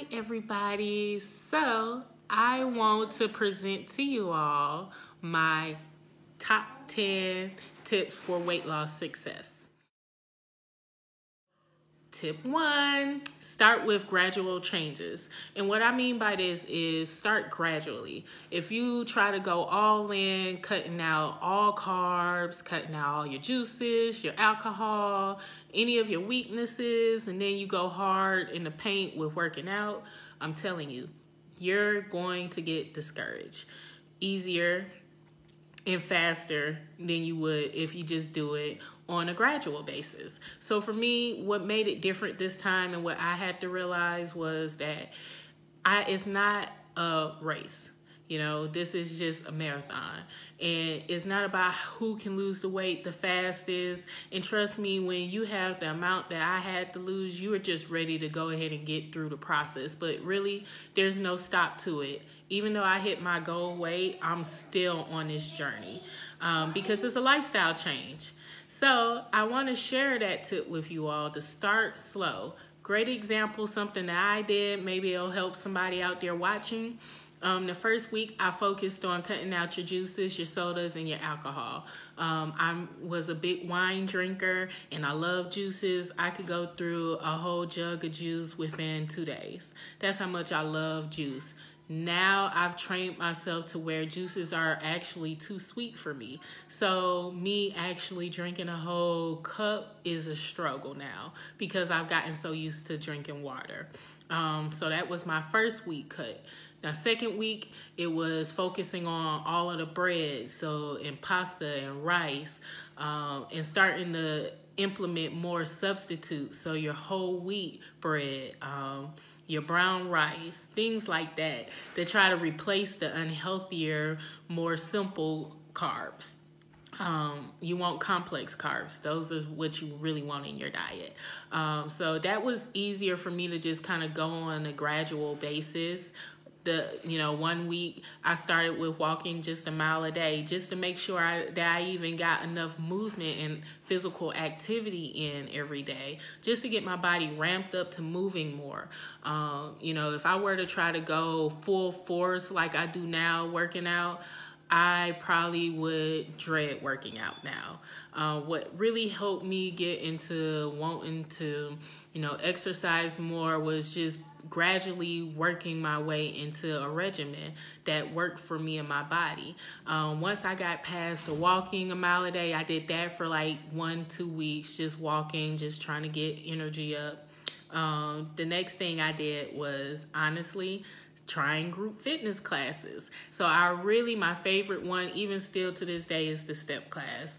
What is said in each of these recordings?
Hi, everybody. So, I want to present to you all my top 10 tips for weight loss success. Tip 1, start with gradual changes. And what I mean by this is start gradually. If you try to go all in, cutting out all carbs, cutting out all your juices, your alcohol, any of your weaknesses, and then you go hard in the paint with working out, I'm telling you, you're going to get discouraged. Easier and faster than you would if you just do it on a gradual basis. So for me, what made it different this time and what I had to realize was that it's not a race. You know, this is just a marathon. And it's not about who can lose the weight the fastest. And trust me, when you have the amount that I had to lose, you are just ready to go ahead and get through the process. But really, there's no stop to it. Even though I hit my goal weight, I'm still on this journey because it's a lifestyle change. So I want to share that tip with you all to start slow. Great example, something that I did. Maybe it'll help somebody out there watching. The first week, I focused on cutting out your juices, your sodas, and your alcohol. I was a big wine drinker, and I love juices. I could go through a whole jug of juice within 2 days. That's how much I love juice. Now I've trained myself to where juices are actually too sweet for me. So me actually drinking a whole cup is a struggle now because I've gotten so used to drinking water. So that was my first week cut. Now, second week, it was focusing on all of the bread, and pasta and rice, and starting to implement more substitutes. So your whole wheat bread, your brown rice, things like that, to try to replace the unhealthier, more simple carbs. You want complex carbs. Those are what you really want in your diet. So that was easier for me to just kind of go on a gradual basis. 1 week I started with walking just a mile a day just to make sure that I even got enough movement and physical activity in every day just to get my body ramped up to moving more. If I were to try to go full force like I do now working out, I probably would dread working out now. What really helped me get into wanting to, exercise more was just gradually working my way into a regimen that worked for me and my body. Once I got past the walking a mile a day, I did that for like 1-2 weeks, just walking, just trying to get energy up. The next thing I did was honestly trying group fitness classes. So my favorite one, even still to this day, is the step class.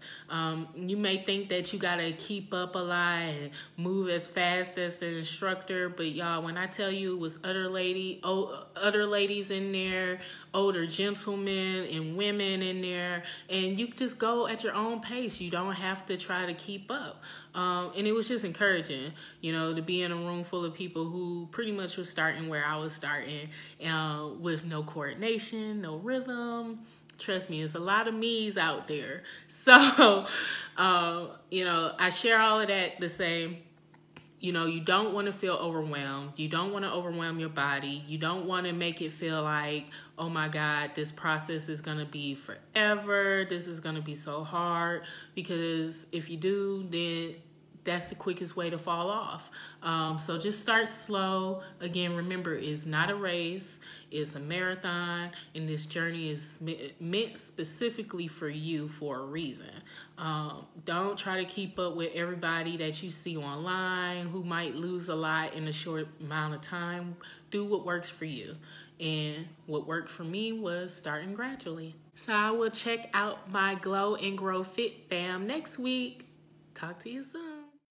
You may think that you gotta keep up a lot and move as fast as the instructor, but y'all, when I tell you it was other ladies in there, older gentlemen and women in there, and you just go at your own pace. You don't have to try to keep up. And it was just encouraging, to be in a room full of people who pretty much was starting where I was starting, with no coordination, no rhythm. Trust me, there's a lot of me's out there. So, I share all of that to say, you don't want to feel overwhelmed. You don't want to overwhelm your body. You don't want to make it feel like, oh my God, this process is going to be forever. This is going to be so hard. Because if you do, then that's the quickest way to fall off. So just start slow. Again, remember, it's not a race. It's a marathon. And this journey is meant specifically for you for a reason. Don't try to keep up with everybody that you see online who might lose a lot in a short amount of time. Do what works for you. And what worked for me was starting gradually. So I will check out my Glow and Grow Fit fam next week. Talk to you soon.